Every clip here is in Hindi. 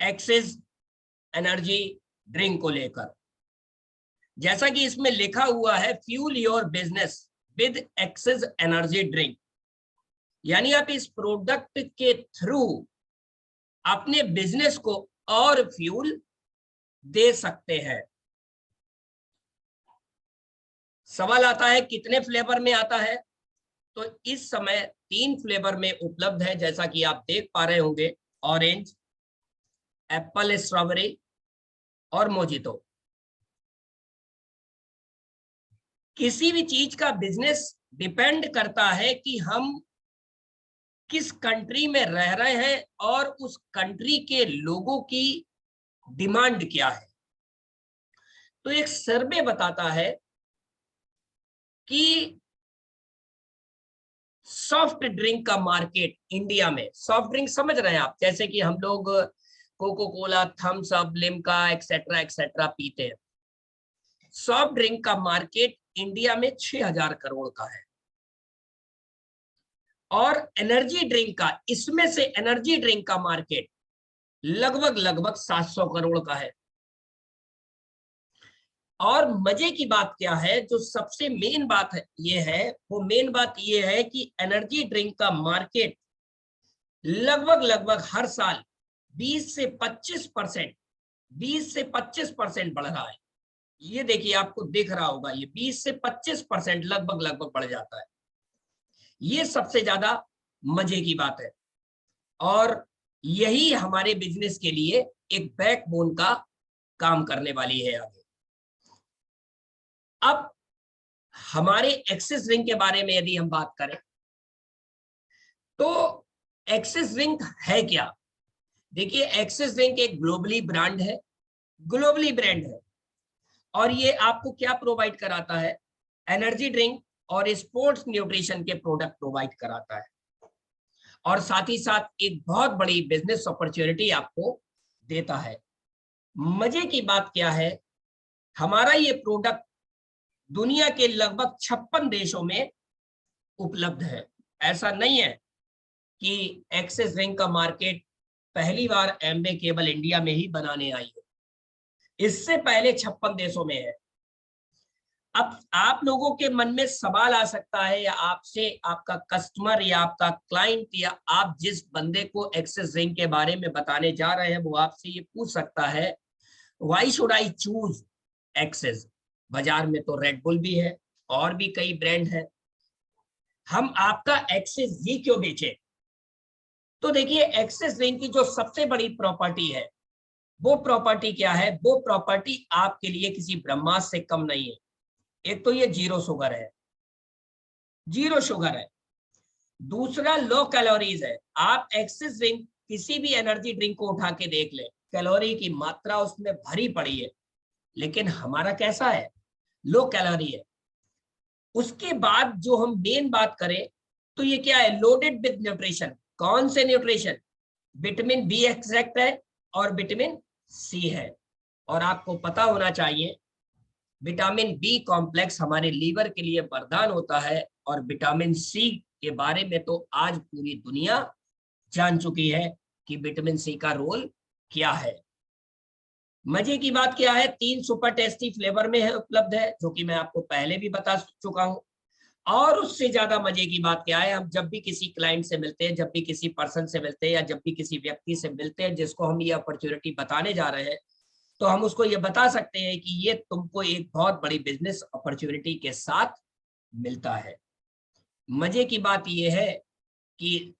एक्सिस एनर्जी ड्रिंक को लेकर। जैसा कि इसमें लिखा हुआ है, fuel your business with axis energy drink, यानी आप इस प्रोडक्ट के थ्रू अपने बिजनेस को और फ्यूल दे सकते हैं। सवाल आता है कितने फ्लेवर में आता है, तो इस समय 3 फ्लेवर में उपलब्ध है, जैसा कि आप देख पा रहे होंगे, ऑरेंज, एप्पल स्ट्रॉबेरी और मोजितो। किसी भी चीज का बिजनेस डिपेंड करता है कि हम किस कंट्री में रह रहे हैं और उस कंट्री के लोगों की डिमांड क्या है। तो एक सर्वे बताता है कि सॉफ्ट ड्रिंक का मार्केट इंडिया में, सॉफ्ट ड्रिंक समझ रहे हैं आप, जैसे कि हम लोग Coca Cola, Thums Up, Limca etcetera etcetera पीते हैं। सॉफ्ट ड्रिंक का मार्केट इंडिया में 6000 करोड़ का है, और एनर्जी ड्रिंक का, इसमें से एनर्जी ड्रिंक का मार्केट लगभग 700 करोड़ का है। और मजे की बात क्या है, जो सबसे मेन बात है ये है, वो मेन बात ये है कि एनर्जी ड्रिंक का मार्केट लगभग हर साल 20 से 25% बढ़ रहा है। ये देखिए, आपको दिख रहा होगा, ये 20 से 25% लगभग बढ़ जाता है। ये सबसे ज्यादा मजे की बात है, और यही हमारे बिजनेस के लिए एक बैकबोन का काम करने वाली है आगे। अब हमारे एक्सिस ड्रिंक के बारे में यदि हम बात करें, तो एक्सिस ड्रिंक है क्या? देखिए, एक्सिस ड्रिंक एक ग्लोबली ब्रांड है, ग्लोबली ब्रांड है, और ये आपको क्या प्रोवाइड कराता है? एनर्जी ड्रिंक और स्पोर्ट्स न्यूट्रिशन के प्रोडक्ट प्रोवाइड कराता है, और साथ ही साथ एक बहुत बड़ी बिजनेस अपॉर्चुनिटी आपको देता है। मजे की बात क्या है, हमारा ये प्रोडक्ट दुनिया के लगभग 56 देशों में उपलब्ध है। ऐसा नहीं है कि एक्सिस ड्रिंक का मार्केट पहली बार एम्बे केवल इंडिया में ही बनाने आई है, इससे पहले 56 देशों में है। अब आप लोगों के मन में सवाल आ सकता है, या आपसे आपका कस्टमर या आपका क्लाइंट या आप जिस बंदे को एक्सिस ड्रिंक के बारे में बताने जा रहे हैं, वो आपसे ये पूछ सकता है, why should I choose axis? बाजार में तो रेड बुल भी है और भी कई ब्रांड है, हम आपका एक्सिस ही क्यों बेचे? तो देखिए, एक्सिस ड्रिंक की जो सबसे बड़ी प्रॉपर्टी है, वो प्रॉपर्टी क्या है? वो प्रॉपर्टी आपके लिए किसी ब्रह्मास्त्र से कम नहीं है। एक तो ये जीरो शुगर है, जीरो शुगर है। दूसरा, लो कैलोरीज है। आप एक्सिस ड्रिंक, किसी भी एनर्जी ड्रिंक को उठा के देख ले, कैलोरी की मात्रा उसमें भरी पड़ी है, लेकिन हमारा कैसा है? लो कैलोरी है। उसके बाद जो हम मेन बात करें, तो ये क्या है? Loaded with nutrition. कौन से न्यूट्रिशन? विटामिन बी एक्सट्रैक्ट है और विटामिन सी है। और आपको पता होना चाहिए, विटामिन बी कॉम्प्लेक्स हमारे लीवर के लिए वरदान होता है, और विटामिन सी के बारे में तो आज पूरी दुनिया जान चुकी है कि विटामिन सी का रोल क्या है। मजे की बात क्या है, 3 सुपर टेस्टी फ्लेवर में है, उपलब्ध है, जो कि मैं आपको पहले भी बता चुका हूं। और उससे ज्यादा मजे की बात क्या है, हम जब भी किसी क्लाइंट से मिलते हैं, जब भी किसी पर्सन से मिलते हैं, या जब भी किसी व्यक्ति से मिलते हैं जिसको हम ये अपॉर्चुनिटी बताने जा रहे हैं, तो हम उसको ये बता सकते हैं कि ये तुमको एक बहुत बड़ी बिजनेस अपॉर्चुनिटी के साथ मिलता है। मजे की बात यह है कि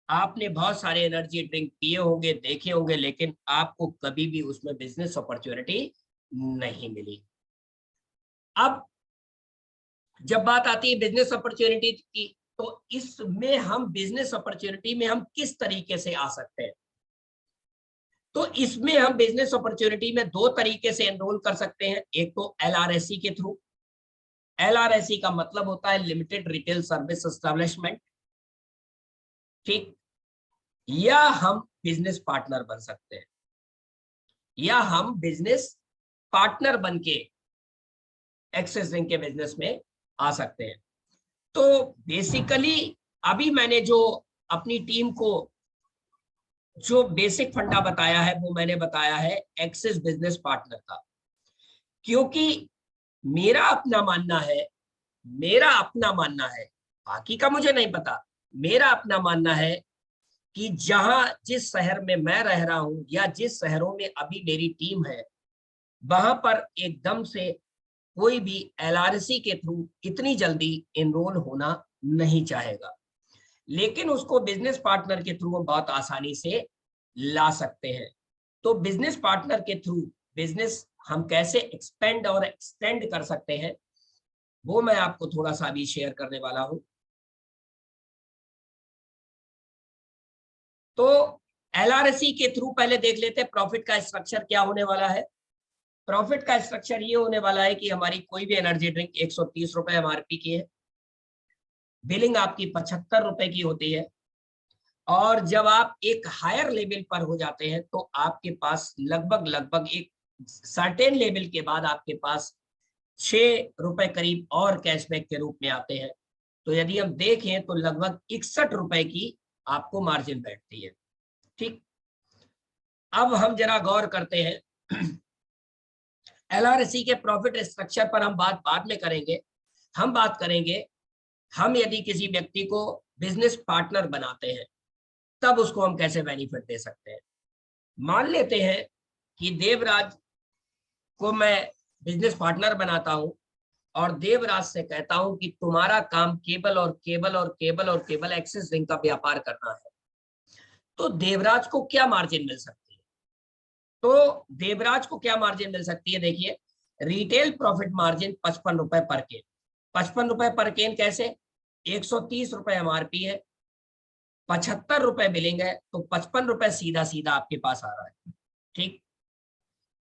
आपने बहुत सारे एनर्जी ड्रिंक पिए होंगे, देखे होंगे, लेकिन आपको कभी भी उसमें बिजनेस अपॉर्चुनिटी नहीं मिली। अब जब बात आती है बिजनेस अपॉर्चुनिटी की, तो इसमें हम बिजनेस अपॉर्चुनिटी में हम किस तरीके से आ सकते हैं? तो इसमें हम बिजनेस अपॉर्चुनिटी में 2 तरीके से एनरोल कर सकते हैं। एक तो LRSE के थ्रू। LRSE का मतलब होता है लिमिटेड रिटेल सर्विस एस्टेब्लिशमेंट, ठीक। या हम बिजनेस पार्टनर बन सकते हैं, या हम बिजनेस पार्टनर बन के एक्सिस ड्रिंक के बिजनेस में आ सकते हैं। तो बेसिकली अभी मैंने जो अपनी टीम को जो बेसिक फंडा बताया है वो मैंने बताया है एक्सिस बिजनेस पार्टनर का, क्योंकि मेरा अपना मानना है, मेरा अपना मानना है, बाकी का मुझे नहीं पता, मेरा अपना मानना है कि जहां जिस शहर में मैं रह रहा हूं या जिस शहरों में अभी मेरी टीम है, वहां पर एकदम से कोई भी एलआरसी के थ्रू इतनी जल्दी एनरोल होना नहीं चाहेगा, लेकिन उसको बिजनेस पार्टनर के थ्रू हम बहुत आसानी से ला सकते हैं। तो बिजनेस पार्टनर के थ्रू बिजनेस हम कैसे एक्सपेंड और एक्सटेंड कर सकते हैं, वो मैं आपको थोड़ा सा अभी शेयर करने वाला हूं। तो एलआरसी के थ्रू पहले देख लेते हैं प्रॉफिट का स्ट्रक्चर क्या होने वाला है। प्रॉफिट का स्ट्रक्चर ये होने वाला है कि हमारी कोई भी एनर्जी ड्रिंक 130 रुपए एमआरपी की है, बिलिंग आपकी 75 रुपए की होती है, और जब आप एक हायर लेवल पर हो जाते हैं तो आपके पास लगभग लगभग एक सर्टेन लेवल के बाद आपके पास 6 रुपए करीब और कैशबैक के रूप में आते हैं। तो यदि हम देखें तो लगभग 61 रुपए की आपको मार्जिन बैठती है। ठीक, अब हम जरा गौर करते हैं एलआरसी के प्रॉफिट स्ट्रक्चर पर हम बात बाद में करेंगे। हम बात करेंगे, हम यदि किसी व्यक्ति को बिजनेस पार्टनर बनाते हैं तब उसको हम कैसे बेनिफिट दे सकते हैं। मान लेते हैं कि देवराज को मैं बिजनेस पार्टनर बनाता हूं और देवराज से कहता हूं कि तुम्हारा काम केबल और केबल और केबल और केबल एक्सिस रिंग का व्यापार करना है, तो देवराज को क्या मार्जिन मिल सकती है? तो देवराज को क्या मार्जिन मिल सकती है? देखिए, रिटेल प्रॉफिट मार्जिन 55 रुपए पर केन। 55 रुपए पर केन कैसे? 130 रुपए एमआरपी है, 75 रुपए बिलिंग है, तो 55 रुपए सीधा सीधा आपके पास आ रहा है। ठीक,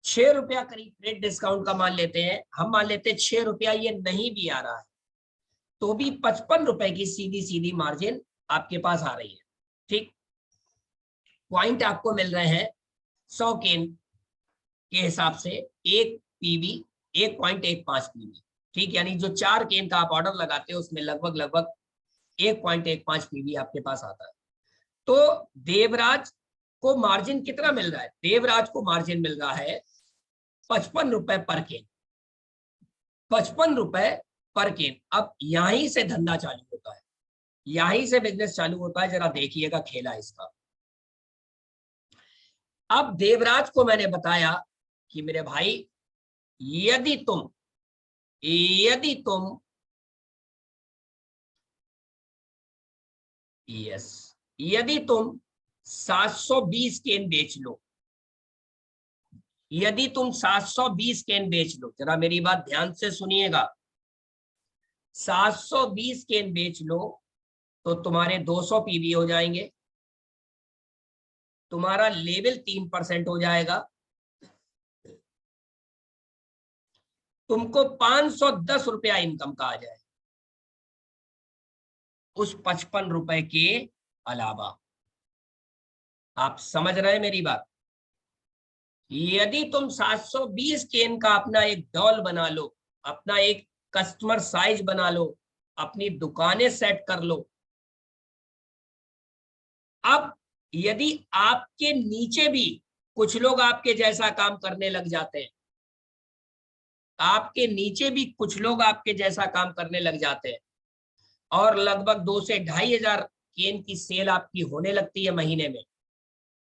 6 रुपया करीब रेट डिस्काउंट का मान लेते हैं, हम मान लेते हैं 6 रुपया ये नहीं भी आ रहा है तो भी 55 रुपए की सीधी सीधी मार्जिन आपके पास आ रही है। ठीक, पॉइंट आपको मिल रहे हैं 100 केन के हिसाब से, एक पीवी 1.15 पीवी। ठीक, यानी जो 4 केन का आप ऑर्डर लगाते हो उसमें लगभग लगभग 1.15 पीवी आपके पास आता है। तो देवराज को मार्जिन कितना मिल रहा है? देवराज को मार्जिन मिल रहा है 55 रुपए पर केन। 55 रुपए पर केन। अब यहीं से धंधा चालू होता है, यहीं से बिजनेस चालू होता है। जरा देखिएगा खेला इसका। अब देवराज को मैंने बताया कि मेरे भाई, यदि तुम यदि तुम यस यदि तुम 720 केन बेच लो, यदि तुम 720 केन बेच लो, जरा मेरी बात ध्यान से सुनिएगा, 720 केन बेच लो तो तुम्हारे 200 पीवी हो जाएंगे, तुम्हारा लेवल 3% हो जाएगा, तुमको 510 रुपया इनकम का आ जाए उस 55 रुपए के अलावा। आप समझ रहे हैं मेरी बात? यदि तुम 720 केन का अपना एक डॉल बना लो, अपना एक कस्टमर साइज बना लो, अपनी दुकानें सेट कर लो, अब यदि आपके नीचे भी कुछ लोग आपके जैसा काम करने लग जाते हैं, आपके नीचे भी कुछ लोग आपके जैसा काम करने लग जाते हैं और लगभग 2 से 2,500 केन की सेल आपकी होने लगती है महीने में,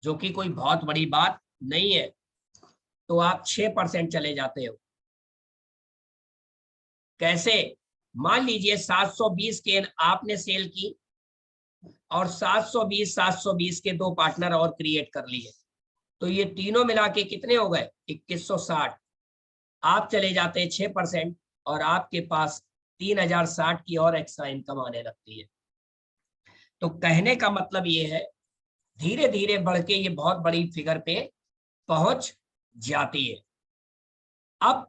जो कि कोई बहुत बड़ी बात नहीं है, तो आप 6% चले जाते हो। कैसे? मान लीजिए 720 केन आपने सेल की और 720 के दो पार्टनर और क्रिएट कर लिए, तो ये तीनों मिला के कितने हो गए? 2160। आप चले जाते हैं 6% और आपके पास 3060 की और एक्स्ट्रा इनकम आने लगती है। तो कहने का मतलब ये है, धीरे धीरे बढ़ के ये बहुत बड़ी फिगर पे पहुंच जाती है। अब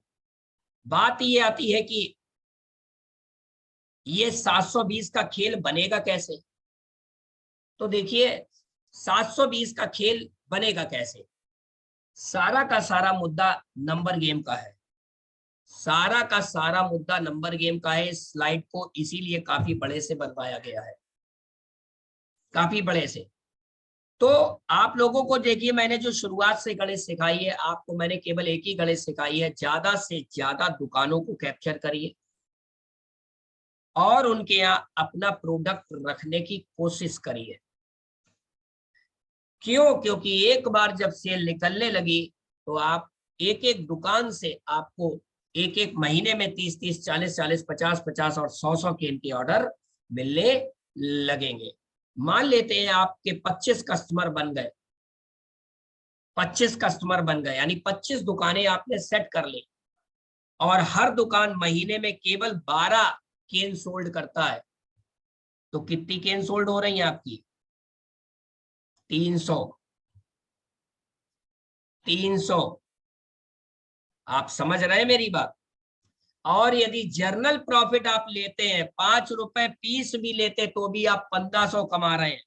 बात ये आती है कि ये 720 का खेल बनेगा कैसे? तो देखिए, 720 का खेल बनेगा कैसे? सारा का सारा मुद्दा नंबर गेम का है, सारा का सारा मुद्दा नंबर गेम का है। इस स्लाइड को इसीलिए काफी बड़े से बनवाया गया है, काफी बड़े से। तो आप लोगों को देखिए, मैंने जो शुरुआत से गणित सिखाई है, आपको मैंने केवल एक ही गणित सिखाई है। ज्यादा से ज्यादा दुकानों को कैप्चर करिए और उनके यहाँ अपना प्रोडक्ट रखने की कोशिश करिए। क्यों? क्योंकि एक बार जब सेल निकलने लगी तो आप एक एक दुकान से आपको एक एक महीने में 30-30, 40-40, 50-50 और 100-100 के इनके ऑर्डर मिलने लगेंगे। मान लेते हैं आपके 25 कस्टमर बन गए, 25 कस्टमर बन गए, यानी 25 दुकानें आपने सेट कर ली और हर दुकान महीने में केवल 12 केन सोल्ड करता है, तो कितनी केन सोल्ड हो रही है आपकी? 300। 300। आप समझ रहे हैं मेरी बात? और यदि जर्नल प्रॉफिट आप लेते हैं, 5 रुपए पीस भी लेते तो भी आप 1500 कमा रहे हैं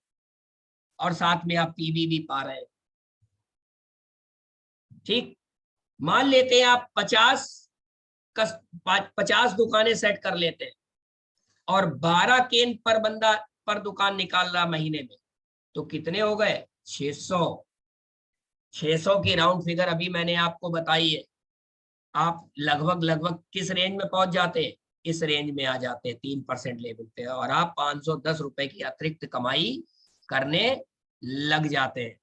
और साथ में आप पीवी भी पा रहे हैं। ठीक, मान लेते हैं आप 50 दुकानें सेट कर लेते हैं और 12 केन पर बंदा पर दुकान निकाल रहा महीने में, तो कितने हो गए? 600। 600 की राउंड फिगर अभी मैंने आपको बताई है। आप लगभग लगभग किस रेंज में पहुंच जाते हैं? इस रेंज में आ जाते हैं, 3% लेवल पे, और आप 510 रुपए की अतिरिक्त कमाई करने लग जाते हैं।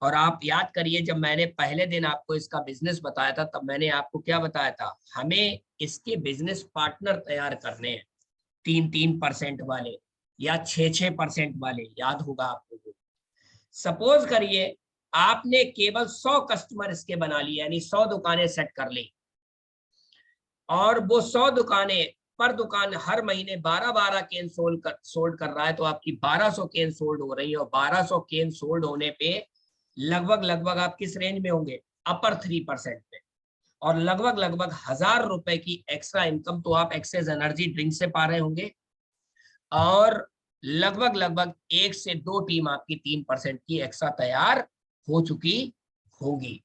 और आप याद करिए, जब मैंने पहले दिन आपको इसका बिजनेस बताया था, तब मैंने आपको क्या बताया था? हमें इसके बिजनेस पार्टनर तैयार करने हैं, 3-3% वाले या 6-6% वाले, याद होगा आपको। सपोज करिए आपने केवल 100 कस्टमर इसके बना लिए, यानी 100 दुकानें सेट कर ली, और वो 100 दुकानें पर दुकान हर महीने 12-12 केन सोल्ड कर रहा है, तो आपकी 1200 केन सोल्ड हो रही है। और 1200 केन सोल्ड होने पे लगभग लगभग आप किस रेंज में होंगे? अपर 3% में। और लगभग लगभग 1000 रुपए की एक्स्ट्रा इनकम तो आप एक्सेस एनर्जी ड्रिंक से पा रहे होंगे, और लगभग लगभग 1 से 2 टीम आपकी 3% की एक्स्ट्रा तैयार हो चुकी होगी।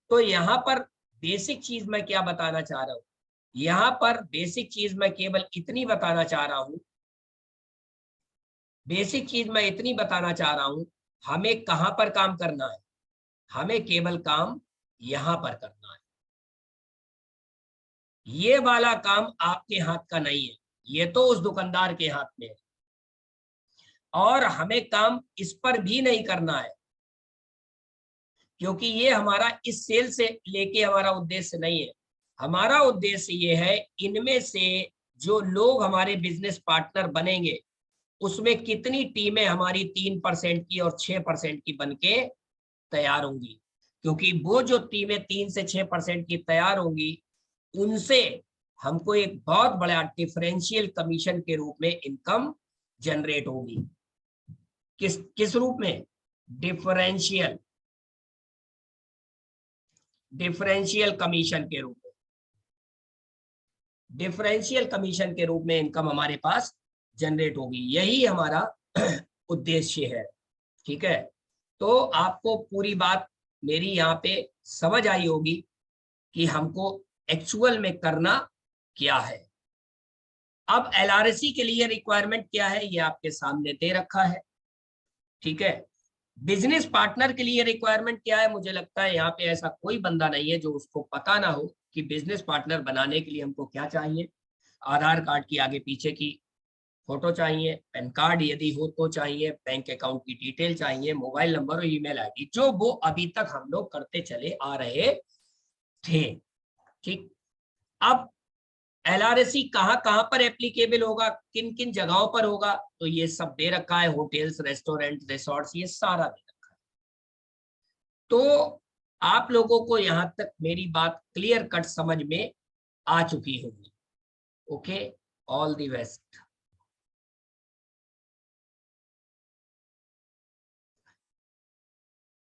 तो यहाँ पर बेसिक चीज मैं क्या बताना चाह रहा हूं? यहाँ पर बेसिक चीज मैं केवल इतनी बताना चाह रहा हूं, बेसिक चीज मैं इतनी बताना चाह रहा हूं, हमें कहां पर काम करना है? हमें केवल काम यहां पर करना है। ये वाला काम आपके हाथ का नहीं है, ये तो उस दुकानदार के हाथ में है। और हमें काम इस पर भी नहीं करना है, क्योंकि ये हमारा इस सेल से लेके हमारा उद्देश्य नहीं है। हमारा उद्देश्य ये है, इनमें से जो लोग हमारे बिजनेस पार्टनर बनेंगे, उसमें कितनी टीमें हमारी 3% की और 6% की बनके तैयार होंगी। क्योंकि वो जो टीमें 3 से 6% की तैयार होंगी, उनसे हमको एक बहुत बड़ा डिफरेंशियल कमीशन के रूप में इनकम जनरेट होगी। किस किस रूप में? डिफरेंशियल डिफरेंशियल कमीशन के रूप में। डिफरेंशियल कमीशन के रूप में इनकम हमारे पास जनरेट होगी, यही हमारा उद्देश्य है। ठीक है, तो आपको पूरी बात मेरी यहाँ पे समझ आई होगी कि हमको एक्चुअल में करना क्या है। अब एलआरएसी के लिए रिक्वायरमेंट क्या है, ये आपके सामने दे रखा है। ठीक है, बिजनेस पार्टनर के लिए रिक्वायरमेंट क्या है? मुझे लगता है यहाँ पे ऐसा कोई बंदा नहीं है जो उसको पता ना हो कि बिजनेस पार्टनर बनाने के लिए हमको क्या चाहिए। आधार कार्ड की आगे पीछे की फोटो चाहिए, पैन कार्ड यदि हो तो चाहिए, बैंक अकाउंट की डिटेल चाहिए, मोबाइल नंबर और ईमेल आईडी, जो वो अभी तक हम लोग करते चले आ रहे थे। ठीक, अब एलआरएसी कहाँ कहाँ पर एप्लीकेबल होगा, किन किन जगहों पर होगा, तो ये सब दे रखा है। होटल्स, रेस्टोरेंट, रिसोर्ट्स, ये सारा दे रखा है। तो आप लोगों को यहां तक मेरी बात क्लियर कट समझ में आ चुकी होगी। Okay, all the best.